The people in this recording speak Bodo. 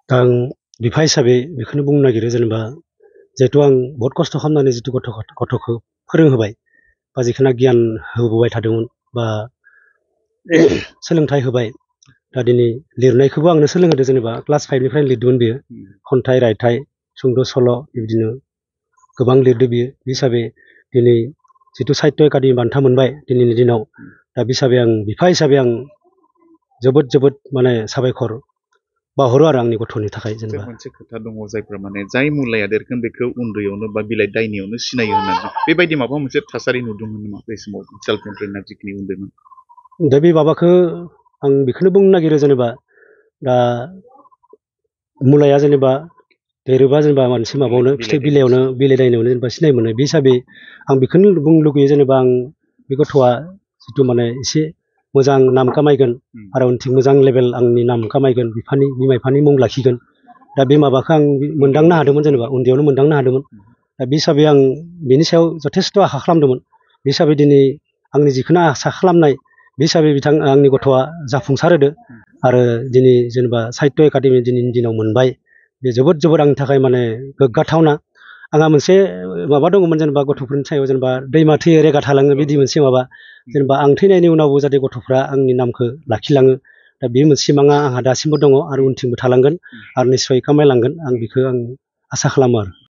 दा आं बिफा हिसाबै बेखौनो बुंनो नागिरो जेनेबा जिहेतु आं बहुत खस्थ' खालामनानै जितु गथ'खौ फोरोंहोबाय बा जिखिना गियान होबोबाय थादोंमोन बा सोलोंथाइ होबाय दा दिनै लिरनायखौबो आंनो सोलोंहोदों जेनेबा क्लास 5निफ्रायनो लिरदोंमोन बियो खन्थाइ रायथाइ सुंद' सल' बिदिनो गोबां लिरदों बियो बे हिसाबै दिनै जितु साहित्य एकाडेमि बान्था मोनबाय दिनैनि दिनाव दा बे हिसाबै आं बिफा हिसाबै आं जोबोद जोबोद माने साबायखर बावहरो आरो आंनि गथ'नि थाखाय जेनेबा मोनसे खोथा दङ जायफोरा माने जाय मुलाया देरगोन बेखौ उन्दैयावनो बा बिलाइ दायनियावनो सिनायो होननानै बेबायदि माबा मोनसे थासारि नुदोंमोन नामा बे समाव सेल्फ इमप्रिन्टआ जिखिनि उन्दैमोन दा बे माबाखौ आं बेखौनो बुंनो नागिरो जेनेबा दा मुलाया जेनेबा देरोबा जेनेबा मोनसे माबायावनो फिथाइ बिलाइयावनो बिलाइ दायनायावनो जेनेबा सिनाय मोनो बे हिसाबै आं बेखौनो बुंनो लुगैयो जेनेबा आं बे गथ'आ जिथु माने एसे मोजां नाम खामायगोन आरो उनथिं मोजां लेभेल आंनि नाम खामायगोन बिफानि बिमा बिफानि मुं लाखिगोन दा बे माबाखौ आं मोनदांनो हादोंमोन जेनेबा उन्दैयावनो मोनदांनो हादोंमोन दा बे हिसाबै आं बेनि सायाव जथेस्थ' आखा खालामदोंमोन बे हिसाबै दिनै आंनि जिखुनु आसा खालामनाय बे हिसाबै आंनि गथ'आ जाफुंसार होदो आरो दिनै जेनेबा साहित्य एकाडेमि दिनैनि दिनाव मोनबाय बे जोबोद जोबोद आंनि थाखाय माने गोग्गाथावना आंहा मोनसे माबा दङमोन जेनेबा गथ'फोरनि सायाव जेनेबा दैमा थैयो रेगा थालाङो बिदि मोनसे माबा जेनेबा आं थैनायनि उनावबो जाहाथे गथ'फ्रा आंनि नामखौ लाखिलाङो दा बे मोनसे सिमाङा आंहा दासिमबो दङ आरो उनथिंबो थालांगोन आरो निस्सय खामायलांगोन आं बेखौ आं आसा खालामो आरो